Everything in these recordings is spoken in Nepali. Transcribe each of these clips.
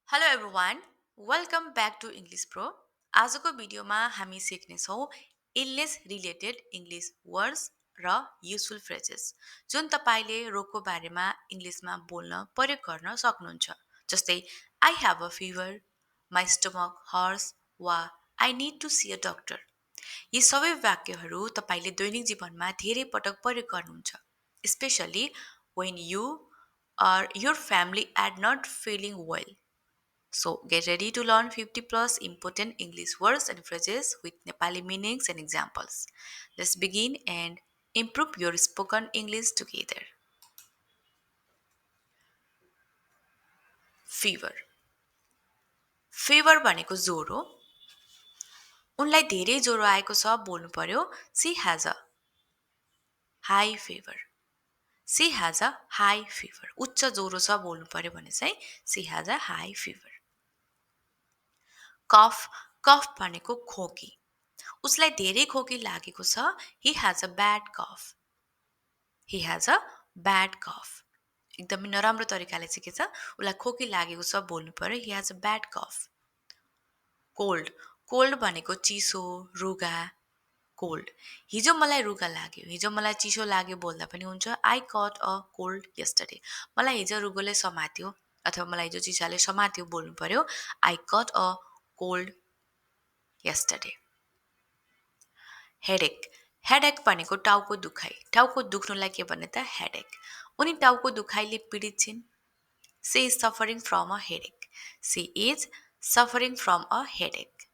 Hello everyone welcome back to English pro आजको भिडियोमा हामी सिक्नेछौँ इलनेस रिलेटेड इङ्ग्लिस वर्ड्स र युजफुल फ्रेजेस जुन तपाईँले रोगको बारेमा इङ्ग्लिसमा बोल्न प्रयोग गर्न सक्नुहुन्छ जस्तै I have a fever my stomach hurts वा I need to see a doctor यी सबै वाक्यहरू तपाईँले दैनिक जीवनमा धेरै पटक प्रयोग गर्नुहुन्छ specially when you or your family are not feeling well. So get ready to learn 50 plus important English words and phrases with Nepali meanings and examples. Let's begin and improve your spoken English together. Fever. Fever भनेको ज्वरो उनलाई धेरै ज्वरो आएको छ बोल्नु पर्यो she has a high fever. She has a high fever. उच्च ज्वरो छ बोल्नु पर्यो भने चाहिँ she has a high fever. कफ कफ भनेको खोकी उसलाई धेरै खोकी लागेको छ he has a bad cough. He has a bad cough. एकदमै नराम्रो तरिकाले चाहिँ के छ उसलाई खोकी लागेको छ बोल्नु पर्यो he has a bad cough. Cold cold भनेको चिसो रुगा कोल्ड हिजो मलाई रुगा लाग्यो हिजो मलाई चिसो लाग्यो बोल्दा पनि हुन्छ I cut a cold yesterday मलाई हिजो रुगोले समात्यो अथवा मलाई हिजो चिसाले समात्यो बोल्नु पर्यो I cut a cold yesterday headache headache भनेको टाउको दुखाइ टाउको दुख्नुलाई के भन्ने त हेडेक उनी टाउको दुखाइले पीडित छिन् she is suffering from a headache she is suffering from a headache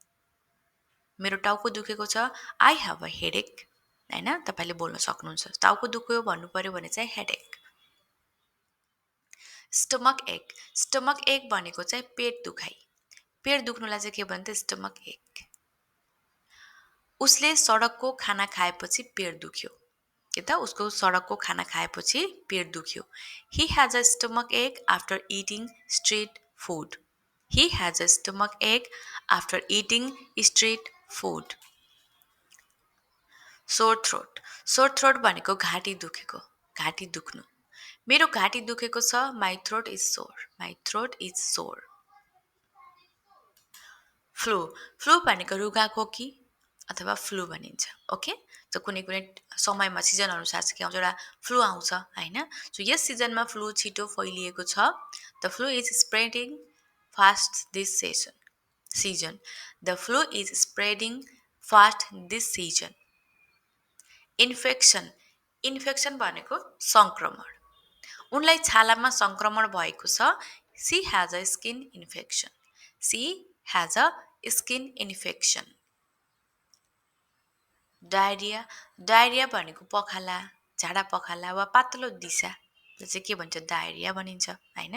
मेरो टाउको दुखेको छ आई हेभ अ हेडेक हैन तपाईले बोल्न सक्नुहुन्छ टाउको दुख्यो भन्नु पर्यो भने चाहिँ हेडेक स्टमक एक भनेको चाहिँ पेट दुखाइ पेट दुख्नुलाई चाहिँ के भन्छ स्टमक एक उसले सडकको खाना खाएपछि पेट दुख्यो के त उसको सडकको खाना खाएपछि पेट दुख्यो he has a stomach ache after eating street food he has a stomach ache after eating street food sore throat भनेको घाँटी दुखेको घाँटी दुख्नु मेरो घाँटी दुखेको छ माई थ्रोट इज सोर फ्लू भनेको रुगा खोकी अथवा फ्लू भनिन्छ ओके सो कुनै कुनै समयमा सिजन अनुसार चाहिँ के आउँछ एउटा फ्लू आउँछ हैन सो यस सिजनमा फ्लू छिटो फैलिएको छ the flu is spreading fast this season the flu is spreading fast this season infection भनेको संक्रमण उनलाई छालामा संक्रमण भएको छ she has a skin infection diarrhoea भनेको पखाला झाडा पखाला वा पातलो दिशा चाहिँ के भन्छ डायरिया भनिन्छ हैन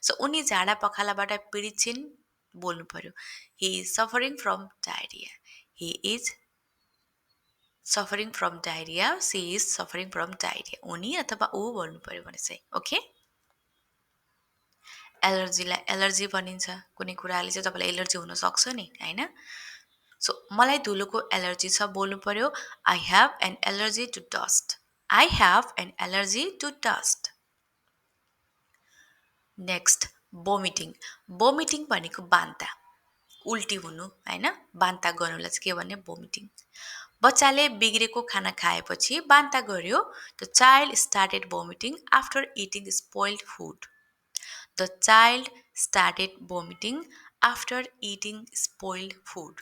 सो उनी झाडा पखालाबाट पीडित छिन् बोल्नु पर्यो he is suffering from diarrhea suffering from diarrhea she is suffering from diarrhea उनी अथवा ऊ भन्नु पर्यो भने चाहिँ ओके एलर्जीलाई एलर्जी भनिन्छ कुनै कुराले चाहिँ तपाईलाई एलर्जी हुन सक्छ नि हैन सो मलाई धुलोको एलर्जी छ बोल्नु पर्यो I have an allergy to dust next vomiting भनेको बान्ता उल्टी हुनु हैन बान्ता गर्नुलाई चाहिँ के भन्ने vomiting बच्चाले बिग्रेको खाना खाएपछि बान्ता गर्यो the child started vomiting after eating spoiled food the child started vomiting after eating spoiled food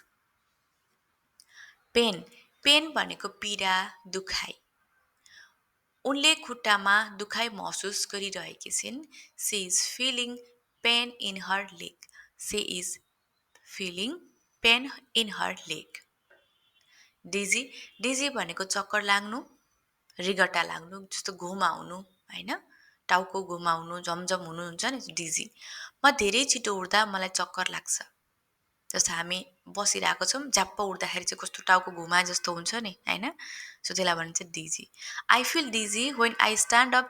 pain भनेको पीडा दुखाइ उनले खुट्टामा दुखाइ महसुस गरिरहेकी छिन् she is feeling pain in her leg dizzy भनेको चक्कर लाग्नु रिगटा लाग्नु जस्तो घुमाउनु हैन टाउको घुमाउनु झमझम हुनु हुन्छ नि डिजी म धेरै छिटो उड्दा मलाई चक्कर लाग्छ जस्तो हामी बसिरहेको छौं झ्याप्प उड्दाखेरि चाहिँ कस्तो टाउको घुमाए जस्तो हुन्छ नि हैन सो त्यसलाई भनिन्छ dizzy I feel dizzy when I stand up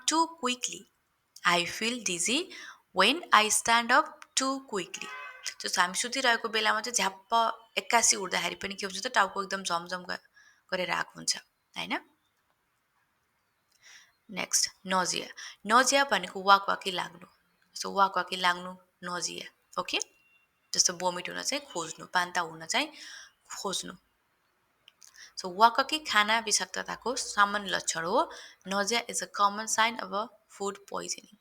too quickly जस्तो हामी सुतिरहेको बेलामा चाहिँ झ्याप्प एक्कासी उड्दाखेरि पनि के हुन्छ त टाउको एकदम झमझम गरेर आएको हुन्छ हैन नेक्स्ट नजिया भनेको वाकवाकी लाग्नु सो वाकवाकी लाग्नु नजिया ओके, जस्तो भोमिट हुन चाहिँ खोज्नु, पान्ता हुन चाहिँ खोज्नु। सो वाककी खाना विषाक्तताको सामान्य लक्षण हो। Nausea is a common sign of a food poisoning.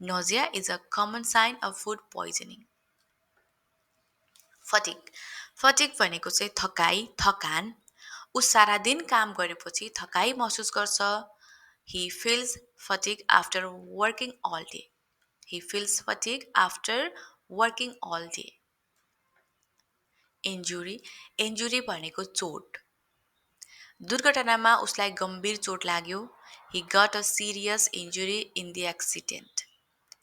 Nausea is a common sign of food poisoning. Fatigue, fatigue भनेको चाहिँ थकाइ, थकान। ऊ सारा दिन काम गरेपछि थकाइ महसुस गर्छ। He feels fatigue after working all day. He feels fatigue after working all day. Injury, injury भनेको चोट। दुर्घटनामा उसलाई गम्भीर चोट लाग्यो। He got a serious injury in the accident.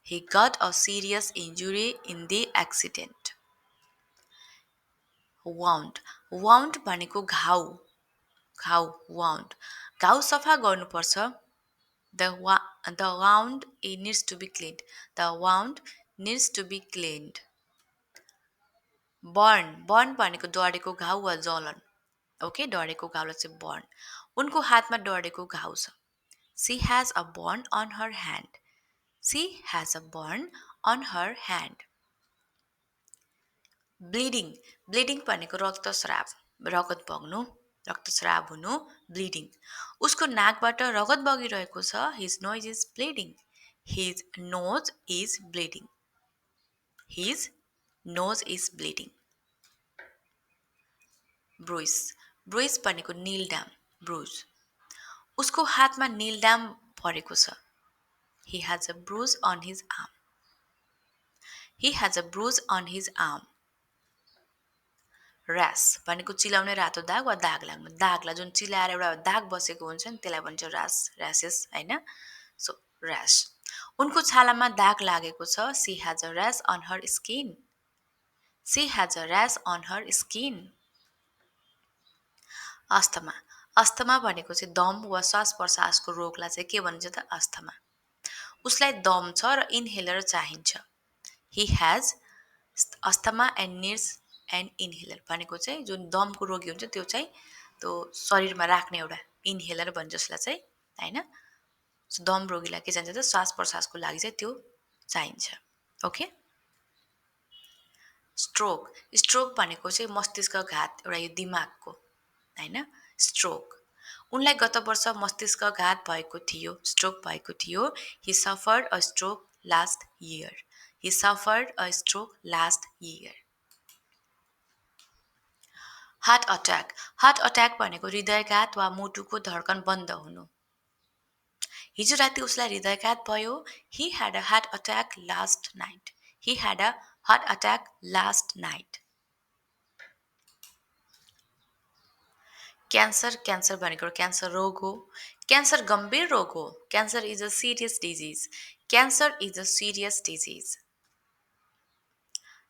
He got a serious injury in the accident. Wound, wound भनेको घाउ, घाउ wound. घाउ सफा गर्नुपर्छ। The wound it needs to be cleaned. The wound needs to be cleaned. Burn, burn भनेको डढेको घाउ वा जलन। ओके, डढेको घाउलाई चाहिँ burn. उनको हातमा डढेको घाउ छ। She has a burn on her hand. She has a burn on her hand. Bleeding, bleeding भनेको रक्तस्राव, रगत बग्नु, रक्तस्राव हुनु, bleeding. उसको नाकबाट रगत बगिरहेको छ। His nose is bleeding. His nose is bleeding. His nose is bleeding. Bruise, bruise भनेको nail down, bruise. उसको हातमा nail down परेको छ। He has a bruise on his arm. He has a bruise on his arm. ऱ्यास भनेको चिलाउने रातो दाग वा दाग लाग्नु, दागलाई जुन चिलाएर एउटा दाग बसेको हुन्छ नि त्यसलाई भन्छ ऱ्यास, ऱ्यासेस हैन। सो ऱ्यास, उनको छालामा दाग लागेको छ। She has a rash on her skin. She has a rash on her skin. Asthma, asthma भनेको चाहिँ दम वा श्वास प्रश्वासको रोगलाई चाहिँ के भन्छ त अस्थमा। उसलाई दम छ र इन्हेलर चाहिन्छ। He has asthma and needs an inhaler भनेको चाहिँ जुन दमको रोगी हुन्छ त्यो चाहिँ त्यो शरीरमा राख्ने एउटा इन्हेलर भन्छ जसलाई चाहिँ हैन। सो दम रोगीलाई के चाहिन्छ त श्वास प्रश्वासको लागि चाहिँ त्यो चाहिन्छ। ओके, स्ट्रोक, स्ट्रोक भनेको चाहिँ मस्तिष्कघात, एउटा यो दिमागको हैन, स्ट्रोक। उनलाई गत वर्ष मस्तिष्कघात भएको थियो, स्ट्रोक भएको थियो। He suffered a stroke last year. He suffered a stroke last year. Heart attack, heart attack भनेको हृदयघात वा मुटुको धड्कन बन्द हुनु। हिजो राति उसलाई हृदयघात भयो। He had a heart attack last night. He had a heart attack last night. Cancer, cancer भनेको क्यान्सर रोग हो। क्यान्सर गम्भीर रोग हो। Cancer is a serious disease. Cancer is a serious disease.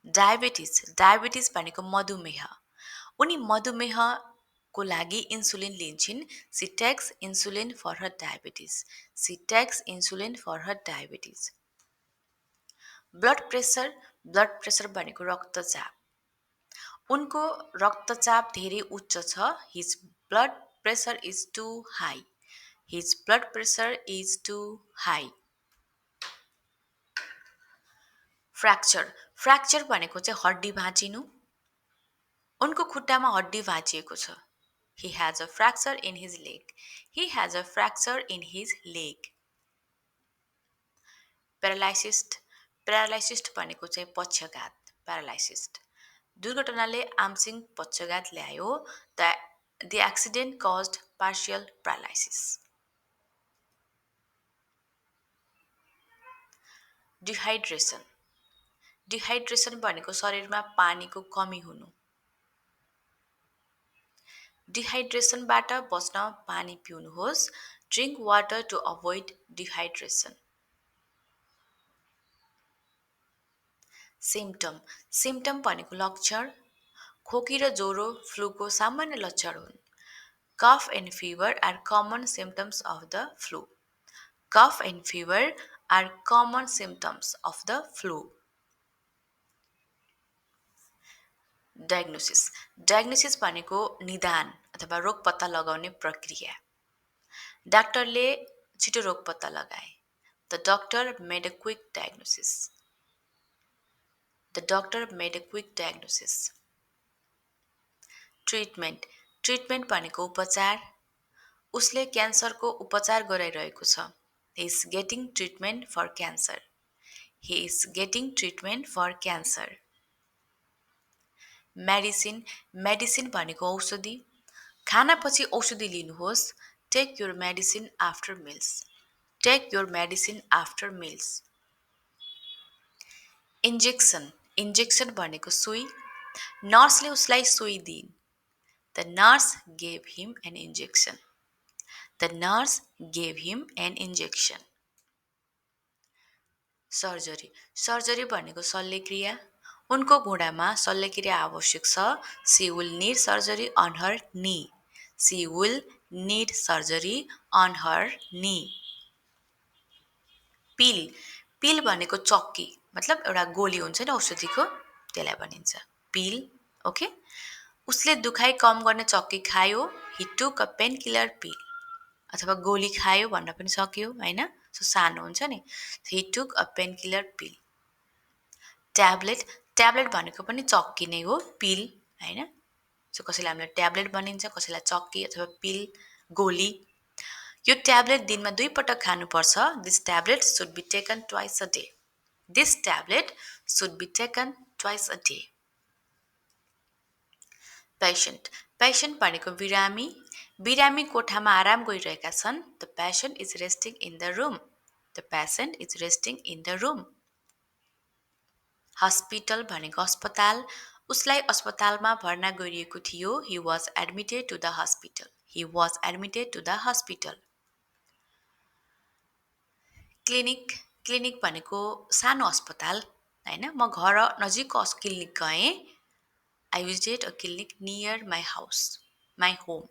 Diabetes, diabetes भनेको मधुमेह। उनी मधुमेहको लागि insulin लिन्छिन्। She takes insulin for her diabetes. She takes insulin for her diabetes. Blood pressure, blood pressure भनेको रक्तचाप। उनको रक्तचाप धेरै उच्च छ। His blood pressure is too high. His blood pressure is too high. Fracture, fracture भनेको चाहिँ हड्डी भाँचिनु। उनको खुट्टामा हड्डी भाँचिएको छ। He has a fracture in his leg. He has a fracture in his leg. Paralysis, paralysis भनेको चाहिँ पक्षघात, paralysis. दुर्घटनाले आंशिक पक्षघात ल्यायो। The accident caused partial paralysis. Dehydration, dehydration भनेको शरीरमा पानीको कमी हुनु। डिहाइड्रेसनबाट बच्न पानी पिउनुहोस्। Drink water to avoid dehydration. Symptom, symptom भनेको लक्षण। खोकी र ज्वरो फ्लूको सामान्य लक्षण हुन्। Cough and fever are common symptoms of the flu. Cough and fever are common symptoms of the flu. Diagnosis, diagnosis भनेको निदान अथवा रोग पत्ता लगाउने प्रक्रिया। डाक्टरले छिटो रोग पत्ता लगाए। The doctor made a quick diagnosis. The doctor made a quick diagnosis. Treatment treatment भनेको उपचार उसले क्यान्सरको उपचार गराइरहेको छ he is getting treatment for cancer he is getting treatment for cancer medicine medicine भनेको औषधि खानापछि औषधि लिनुहोस् take your medicine after meals take your medicine after meals injection injection भनेको सुई नर्सले उसलाई सुई दिइन् the nurse gave him an injection the nurse gave him an injection surgery surgery भनेको शल्यक्रिया उनको घुँडामा शल्यक्रिया आवश्यक छ she will need surgery on her knee she will need surgery on her knee pill pill भनेको चक्की मतलब एउटा गोली हुन्छ नि औषधिको त्यसलाई भनिन्छ पिल ओके उसले दुखाइ कम गर्ने चक्की खायो he took a painkiller pill अथवा गोली खायो भन्न पनि सक्यो हैन सो सानो हुन्छ नि he took a painkiller pill tablet tablet भनेको पनि चक्की नै हो पिल हैन सो कसैलाई हामीलाई ट्याब्लेट भनिन्छ कसैलाई चक्की अथवा पिल गोली यो ट्याब्लेट दिनमा 2 पटक खानुपर्छ this tablet should be taken twice a day this tablet should be taken twice a day patient patient भनेको बिरामी बिरामी कोठामा आराम गरिरहेका छन् the patient is resting in the room the patient is resting in the room hospital भनेको अस्पताल उसलाई अस्पतालमा भर्ना गरिएको थियो he was admitted to the hospital he was admitted to the hospital clinic clinic भनेको सानो अस्पताल हैन म घर नजिकको क्लिनिक गएँ I visited a clinic near my house, my home.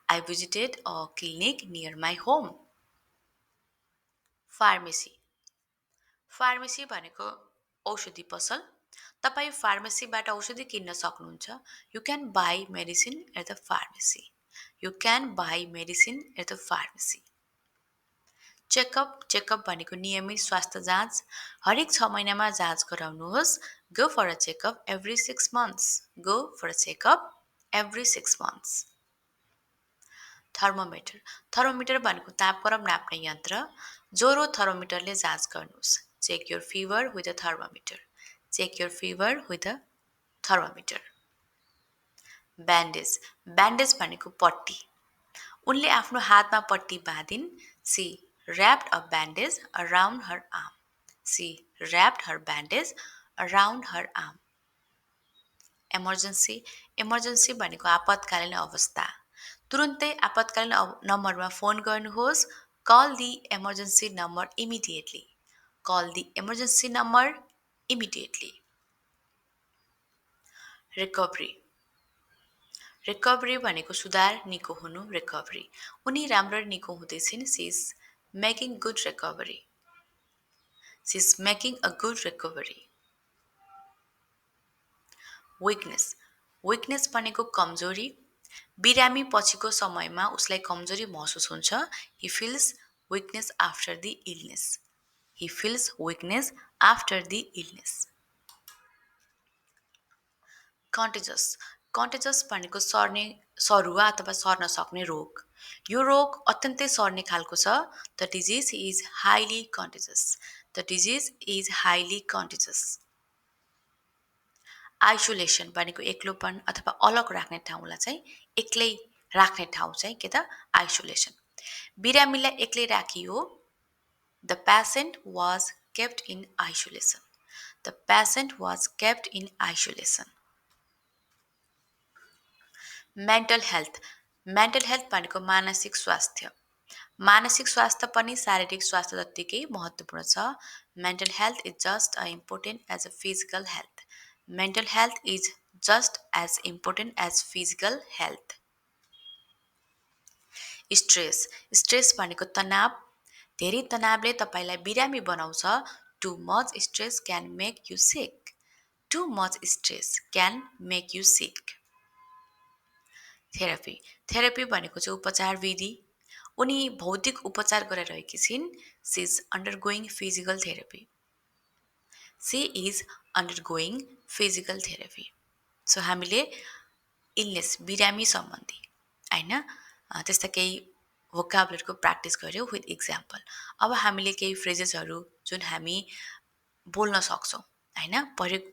I visited a clinic near my home. Pharmacy. Pharmacy भनेको औषधि पसल तपाईँ फार्मेसीबाट औषधि किन्न सक्नुहुन्छ you can buy medicine at the pharmacy you can buy medicine at the pharmacy checkup भनेको नियमित स्वास्थ्य जाँच हरेक 6 महिनामा जाँच गराउनुहोस् go for a checkup every 6 months go for a checkup every 6 months thermometer thermometer भनेको तापक्रम नाप्ने यन्त्र ज्वरो थर्मोमिटरले जाँच गर्नुहोस् check your fever with a thermometer check your fever with a thermometer bandage bandage भनेको पट्टी उनले आफ्नो हातमा पट्टी बाँधिन् C wrapped a bandage around her arm. She wrapped her bandage around her arm. Emergency emergency भनेको आपतकालीन अवस्था तुरुन्तै आपतकालीन नम्बरमा फोन गर्नुहोस् call the emergency number immediately call the emergency number immediately recovery recovery भनेको सुधार निको हुनु रिकभरी उनी राम्ररी निको हुँदैछिन् she is making good recovery she is making a good recovery weakness weakness भनेको कमजोरी बिरामी पछिको समयमा उसलाई कमजोरी महसुस हुन्छ he feels weakness after the illness he feels weakness after the illness contagious contagious भनेको सर्ने सरुवा अथवा सर्न सक्ने रोग यो रोग अत्यन्तै सर्ने खालको छ the disease is highly contagious the disease is highly contagious isolation भनेको एक्लोपन अथवा अलग राख्ने ठाउँलाई चाहिँ एक्लै राख्ने ठाउँ चाहिँ के त आइसोलेसन बिरामीलाई एक्लै राखियो the patient was kept in isolation the patient was kept in isolation mental health भनेको मानसिक स्वास्थ्य पनि शारीरिक स्वास्थ्य जत्तिकै महत्त्वपूर्ण छ mental health is just as important as a physical health mental health is just as important as physical health stress भनेको तनाव धेरै तनावले तपाईलाई बिरामी बनाउँछ too much stress can make you sick too much stress can make you sick therapy भनेको चाहिँ उपचार विधि उनी भौतिक उपचार गरिरहेकी छिन् she is undergoing physical therapy she is undergoing physical therapy. So हामीले इलनेस बिरामी सम्बन्धी होइन त्यस्ता केही भोकाबुलरीको प्र्याक्टिस गऱ्यौँ विथ इक्जाम्पल. अब हामीले केही फ्रेजेसहरू जुन हामी बोल्न सक्छौँ होइन प्रयोग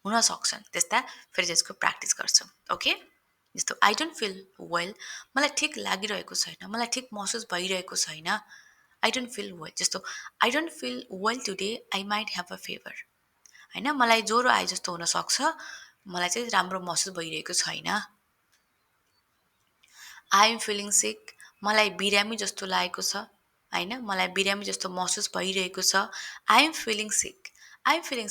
हुन सक्छन् त्यस्ता फ्रेजेसको प्र्याक्टिस गर्छौँ. ओके, जस्तो आई डोन्ट फिल वेल, मलाई ठिक लागिरहेको छैन, मलाई ठिक महसुस भइरहेको छैन. I don't feel well. जस्तो I don't feel well today, I might have a fever. होइन मलाई ज्वरो आए जस्तो हुनसक्छ, मलाई चाहिँ राम्रो महसुस भइरहेको छैन. आई एम फिलिङ सिक, मलाई बिरामी जस्तो लागेको छ होइन, मलाई बिरामी जस्तो महसुस भइरहेको छ. I am feeling sick, I am feeling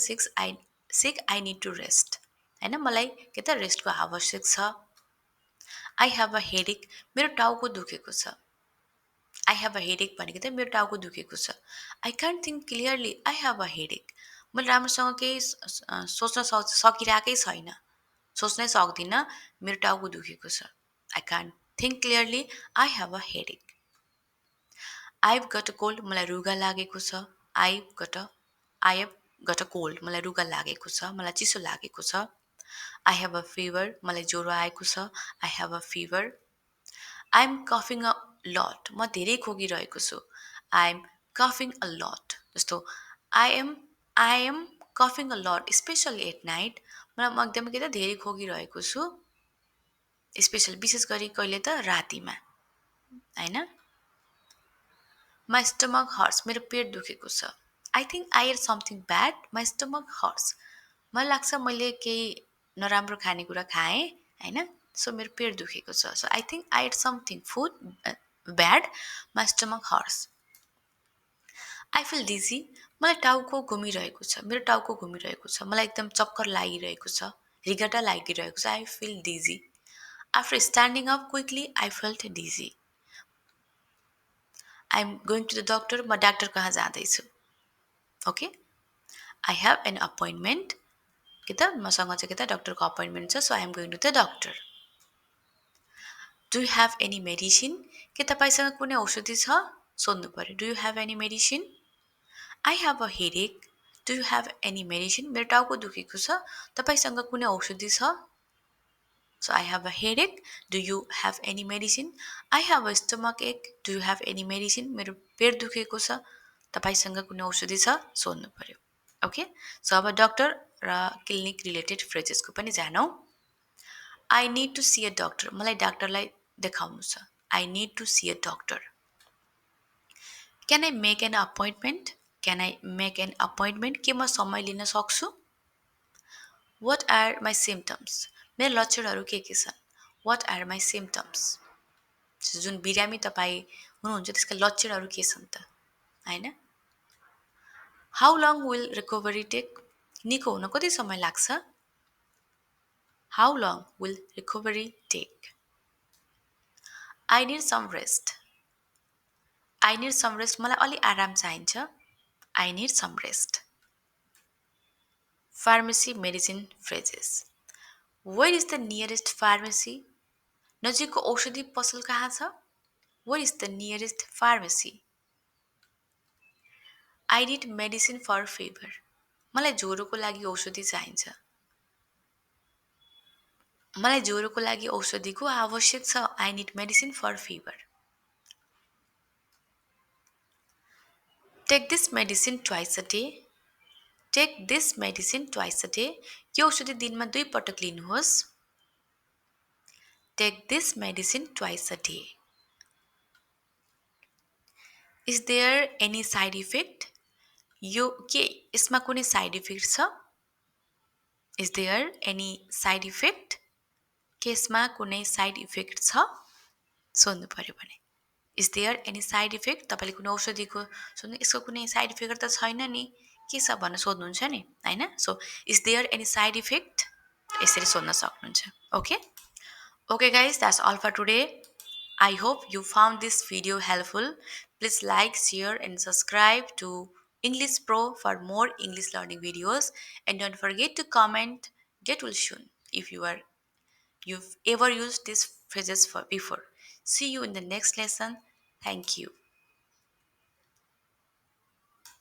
sick I need to rest. होइन मलाई के त रेस्टको आवश्यक छ. आई हेभ अ हेडेक, मेरो टाउको दुखेको छ. आई हेभ अ हेडेक भनेको त मेरो टाउको दुखेको छ. I can't think clearly, I have a headache. मैले राम्रोसँग केही सोच्न सकिरहेकै छैन, सोच्नै सक्दिनँ, मेरो टाउको दुखेको छ. I can't think clearly, I have a headache. I have got a cold, मलाई रुगा लागेको छ. I have got a cold, मलाई रुगा लागेको छ, मलाई चिसो लागेको छ. आई हेभ अ फिभर, मलाई ज्वरो आएको छ. I have a fever. I am कफिङ अ लट, म धेरै खोकिरहेको छु. आई एम कफिङ अ लट. जस्तो आई एम कफिङ a lot specially at night, म एकदमै के त धेरै खोकिरहेको छु, स्पेसल विशेष गरी कहिले त रातिमा होइन. माई स्टमक हर्ट्स, मेरो पेट दुखेको छ. I think I ate something bad, my stomach hurts, मलाई लाग्छ मैले केही नराम्रो खानेकुरा खाएँ होइन, सो मेरो पेट दुखेको छ. So I think I ate something food bad, my stomach hurts. I feel dizzy, मलाई टाउको घुमिरहेको छ, मेरो टाउको घुमिरहेको छ, मलाई एकदम चक्कर लागिरहेको छ, रिगटा लागिरहेको छ. I feel dizzy. After standing up quickly I felt dizzy. I am going to the doctor, म डाक्टर कहाँ जाँदैछु. Okay, I have an appointment, के त मसँग चाहिँ के त डक्टरको अपोइन्टमेन्ट छ, so I am going to the doctor. Do you have any medicine, के तपाईँसँग कुनै औषधि छ, सोध्नु पऱ्यो. Do you have any medicine. I have a headache, do you have any medicine, मेरो टाउको दुखेको छ, तपाईँसँग कुनै औषधि छ. So I have a headache, do you have any medicine. I have a stomach ache, do you have any medicine, मेरो पेट दुखेको छ, तपाईँसँग कुनै औषधि छ, सोध्नु पऱ्यो. ओके, सो अब डक्टर र क्लिनिक रिलेटेड फ्रेजेसको पनि जानौँ. I need to see a doctor, मलाई डाक्टरलाई देखाउनु छ. I need to see a doctor. Can I make an appointment, can I make an appointment, के म समय लिन सक्छु. वाट आर माई सिम्टम्स, मेरो लक्षणहरू के छन्. वाट आर माई सिम्टम्स, जुन बिरामी तपाईँ हुनुहुन्छ त्यसका लक्षणहरू के छन् त होइन. How long will recovery take, निको हुन कति समय लाग्छ. How long will recovery take. I need some rest, I need some rest, मलाई अलि आराम चाहिन्छ. I need some rest. Pharmacy medicine phrases. Where is the nearest pharmacy, नजिकको औषधि पसल कहाँ छ. Where is the nearest pharmacy. I need medicine for fever, मलाई ज्वरोको लागि औषधि चाहिन्छ. मलाई ज्वरोको लागि औषधिको आवश्यक छ. I need medicine for fever. Take this medicine twice a day, take this medicine twice a day, यो औषधि दिनमा 2 पटक लिनुहोस्. Take this medicine twice a day. Is there any side effect, यो के यसमा कुनै साइड इफेक्ट छ. Is there any side effect, के यसमा कुनै साइड इफेक्ट छ, सोध्नु पऱ्यो भने. Is there any side effect, तपाईँले कुनै औषधिको सोध्नु, यसको कुनै साइड इफेक्ट त छैन नि, के छ भनेर सोध्नुहुन्छ नि होइन. So is there any side effect, यसरी सोध्न सक्नुहुन्छ. Okay, okay guys, that's all for today. I hope you found this video helpful. Please like, share and subscribe to English Pro for more English learning videos, and don't forget to comment get well soon if you've ever used these phrases for before. See you in the next lesson. Thank you.